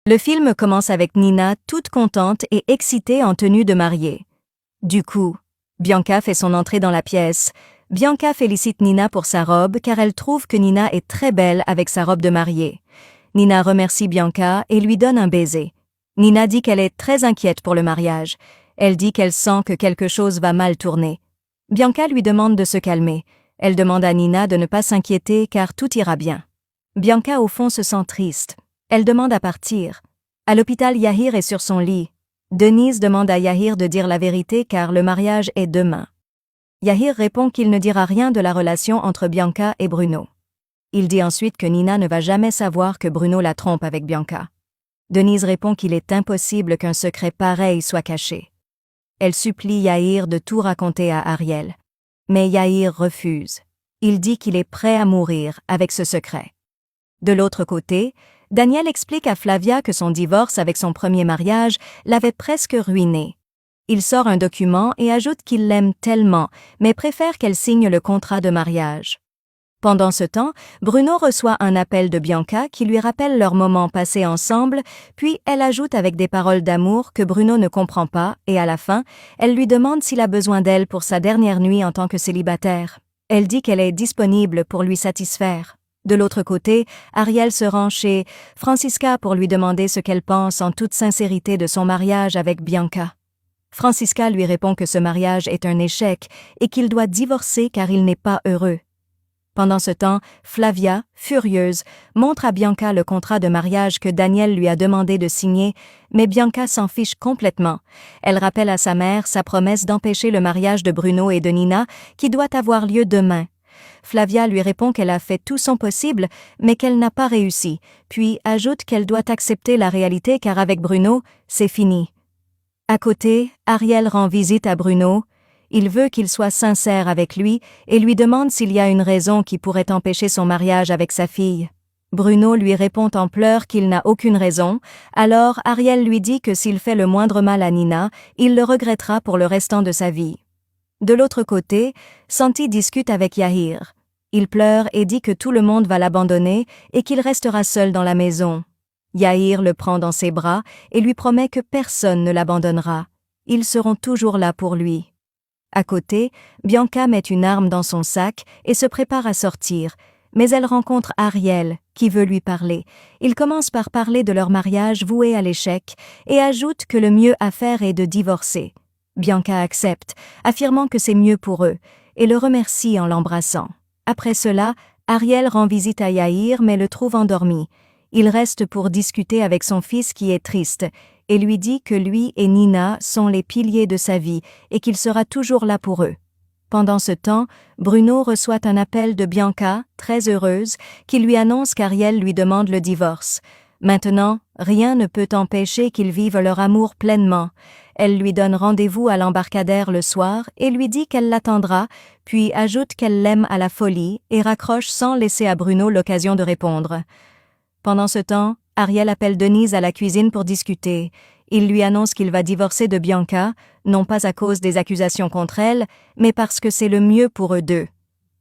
Le film commence avec Nina toute contente et excitée en tenue de mariée. Du coup, Bianca fait son entrée dans la pièce. Bianca félicite Nina pour sa robe car elle trouve que Nina est très belle avec sa robe de mariée. Nina remercie Bianca et lui donne un baiser. Nina dit qu'elle est très inquiète pour le mariage. Elle dit qu'elle sent que quelque chose va mal tourner. Bianca lui demande de se calmer. Elle demande à Nina de ne pas s'inquiéter car tout ira bien. Bianca au fond se sent triste. Elle demande à partir. À l'hôpital, Yahir est sur son lit. Denise demande à Yahir de dire la vérité car le mariage est demain. Yahir répond qu'il ne dira rien de la relation entre Bianca et Bruno. Il dit ensuite que Nina ne va jamais savoir que Bruno la trompe avec Bianca. Denise répond qu'il est impossible qu'un secret pareil soit caché. Elle supplie Yahir de tout raconter à Ariel. Mais Yahir refuse. Il dit qu'il est prêt à mourir avec ce secret. De l'autre côté, Daniel explique à Flavia que son divorce avec son premier mariage l'avait presque ruinée. Il sort un document et ajoute qu'il l'aime tellement, mais préfère qu'elle signe le contrat de mariage. Pendant ce temps, Bruno reçoit un appel de Bianca qui lui rappelle leurs moments passés ensemble, puis elle ajoute avec des paroles d'amour que Bruno ne comprend pas et à la fin, elle lui demande s'il a besoin d'elle pour sa dernière nuit en tant que célibataire. Elle dit qu'elle est disponible pour lui satisfaire. De l'autre côté, Ariel se rend chez Francisca pour lui demander ce qu'elle pense en toute sincérité de son mariage avec Bianca. Francisca lui répond que ce mariage est un échec et qu'il doit divorcer car il n'est pas heureux. Pendant ce temps, Flavia, furieuse, montre à Bianca le contrat de mariage que Daniel lui a demandé de signer, mais Bianca s'en fiche complètement. Elle rappelle à sa mère sa promesse d'empêcher le mariage de Bruno et de Nina qui doit avoir lieu demain. Flavia lui répond qu'elle a fait tout son possible, mais qu'elle n'a pas réussi, puis ajoute qu'elle doit accepter la réalité car avec Bruno, c'est fini. À côté, Ariel rend visite à Bruno. Il veut qu'il soit sincère avec lui et lui demande s'il y a une raison qui pourrait empêcher son mariage avec sa fille. Bruno lui répond en pleurs qu'il n'a aucune raison, alors Ariel lui dit que s'il fait le moindre mal à Nina, il le regrettera pour le restant de sa vie. De l'autre côté, Santi discute avec Yahir. Il pleure et dit que tout le monde va l'abandonner et qu'il restera seul dans la maison. Yahir le prend dans ses bras et lui promet que personne ne l'abandonnera. Ils seront toujours là pour lui. À côté, Bianca met une arme dans son sac et se prépare à sortir, mais elle rencontre Ariel, qui veut lui parler. Ils commencent par parler de leur mariage voué à l'échec et ajoutent que le mieux à faire est de divorcer. Bianca accepte, affirmant que c'est mieux pour eux, et le remercie en l'embrassant. Après cela, Ariel rend visite à Yahir mais le trouve endormi. Il reste pour discuter avec son fils qui est triste, et lui dit que lui et Nina sont les piliers de sa vie et qu'il sera toujours là pour eux. Pendant ce temps, Bruno reçoit un appel de Bianca, très heureuse, qui lui annonce qu'Ariel lui demande le divorce. Maintenant, rien ne peut empêcher qu'ils vivent leur amour pleinement. Elle lui donne rendez-vous à l'embarcadère le soir et lui dit qu'elle l'attendra, puis ajoute qu'elle l'aime à la folie et raccroche sans laisser à Bruno l'occasion de répondre. Pendant ce temps, Ariel appelle Denise à la cuisine pour discuter. Il lui annonce qu'il va divorcer de Bianca, non pas à cause des accusations contre elle, mais parce que c'est le mieux pour eux deux.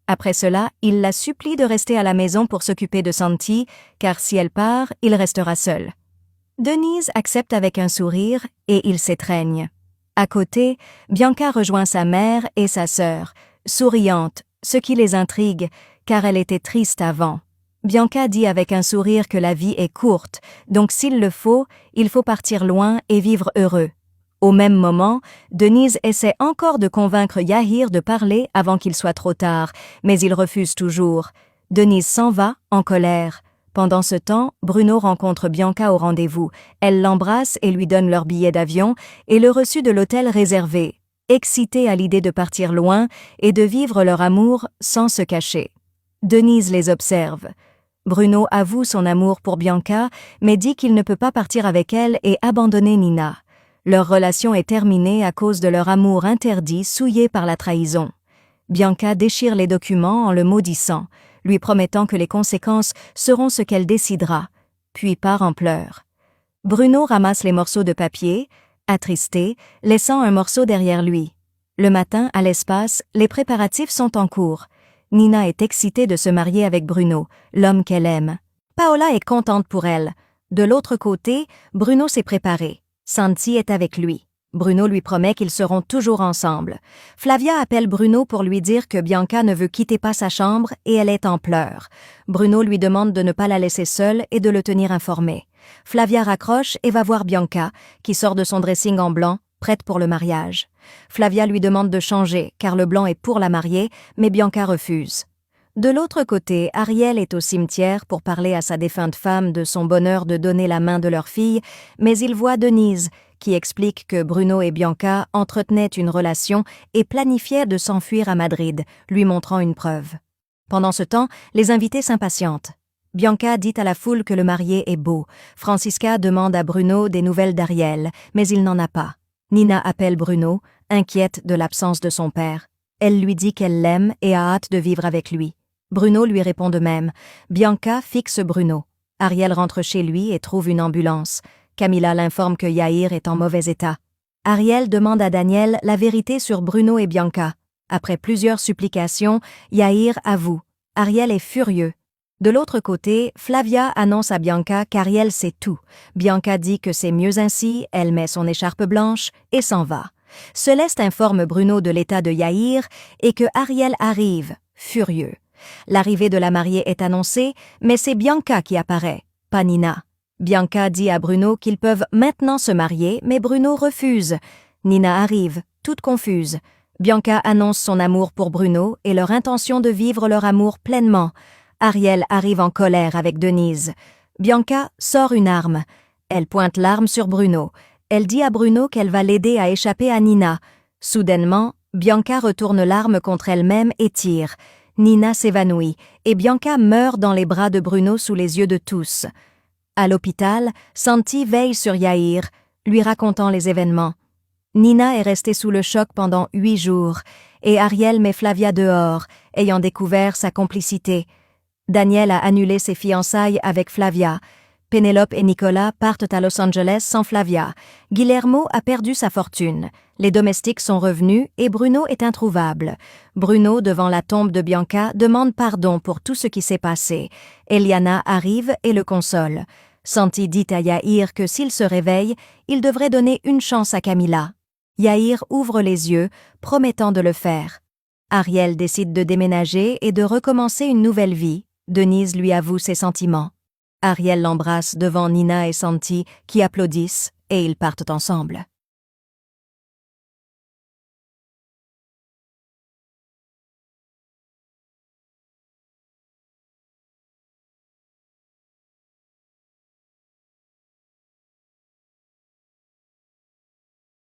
Après cela, il la supplie de rester à la maison pour s'occuper de Santi, car si elle part, il restera seul. Denise accepte avec un sourire et ils s'étreignent. À côté, Bianca rejoint sa mère et sa sœur, souriante, ce qui les intrigue, car elle était triste avant. Bianca dit avec un sourire que la vie est courte, donc s'il le faut, il faut partir loin et vivre heureux. Au même moment, Denise essaie encore de convaincre Yahir de parler avant qu'il soit trop tard, mais il refuse toujours. Denise s'en va, en colère. Pendant ce temps, Bruno rencontre Bianca au rendez-vous. Elle l'embrasse et lui donne leur billet d'avion et le reçu de l'hôtel réservé, excités à l'idée de partir loin et de vivre leur amour sans se cacher. Denise les observe. Bruno avoue son amour pour Bianca, mais dit qu'il ne peut pas partir avec elle et abandonner Nina. Leur relation est terminée à cause de leur amour interdit souillé par la trahison. Bianca déchire les documents en le maudissant, lui promettant que les conséquences seront ce qu'elle décidera, puis part en pleurs. Bruno ramasse les morceaux de papier, attristé, laissant un morceau derrière lui. Le matin, à l'espace, les préparatifs sont en cours. Nina est excitée de se marier avec Bruno, l'homme qu'elle aime. Paola est contente pour elle. De l'autre côté, Bruno s'est préparé. Santi est avec lui. Bruno lui promet qu'ils seront toujours ensemble. Flavia appelle Bruno pour lui dire que Bianca ne veut quitter pas sa chambre et elle est en pleurs. Bruno lui demande de ne pas la laisser seule et de le tenir informé. Flavia raccroche et va voir Bianca, qui sort de son dressing en blanc, prête pour le mariage. Flavia lui demande de changer, car le blanc est pour la mariée, mais Bianca refuse. De l'autre côté, Ariel est au cimetière pour parler à sa défunte femme de son bonheur de donner la main de leur fille, mais il voit Denise, qui explique que Bruno et Bianca entretenaient une relation et planifiaient de s'enfuir à Madrid, lui montrant une preuve. Pendant ce temps, les invités s'impatientent. Bianca dit à la foule que le marié est beau. Francisca demande à Bruno des nouvelles d'Ariel, mais il n'en a pas. Nina appelle Bruno, inquiète de l'absence de son père. Elle lui dit qu'elle l'aime et a hâte de vivre avec lui. Bruno lui répond de même. Bianca fixe Bruno. Ariel rentre chez lui et trouve une ambulance. Camila l'informe que Yair est en mauvais état. Ariel demande à Daniel la vérité sur Bruno et Bianca. Après plusieurs supplications, Yair avoue. Ariel est furieux. De l'autre côté, Flavia annonce à Bianca qu'Ariel sait tout. Bianca dit que c'est mieux ainsi, elle met son écharpe blanche et s'en va. Céleste informe Bruno de l'état de Yair et que Ariel arrive, furieux. L'arrivée de la mariée est annoncée, mais c'est Bianca qui apparaît, pas Nina. Bianca dit à Bruno qu'ils peuvent maintenant se marier, mais Bruno refuse. Nina arrive, toute confuse. Bianca annonce son amour pour Bruno et leur intention de vivre leur amour pleinement. Ariel arrive en colère avec Denise. Bianca sort une arme. Elle pointe l'arme sur Bruno. Elle dit à Bruno qu'elle va l'aider à échapper à Nina. Soudainement, Bianca retourne l'arme contre elle-même et tire. Nina s'évanouit et Bianca meurt dans les bras de Bruno sous les yeux de tous. À l'hôpital, Santi veille sur Yair, lui racontant les événements. Nina est restée sous le choc pendant 8 jours et Ariel met Flavia dehors, ayant découvert sa complicité. Daniel a annulé ses fiançailles avec Flavia. Pénélope et Nicolas partent à Los Angeles sans Flavia. Guillermo a perdu sa fortune. Les domestiques sont revenus et Bruno est introuvable. Bruno, devant la tombe de Bianca, demande pardon pour tout ce qui s'est passé. Eliana arrive et le console. Santi dit à Yair que s'il se réveille, il devrait donner une chance à Camila. Yair ouvre les yeux, promettant de le faire. Ariel décide de déménager et de recommencer une nouvelle vie. Denise lui avoue ses sentiments. Ariel l'embrasse devant Nina et Santi qui applaudissent et ils partent ensemble.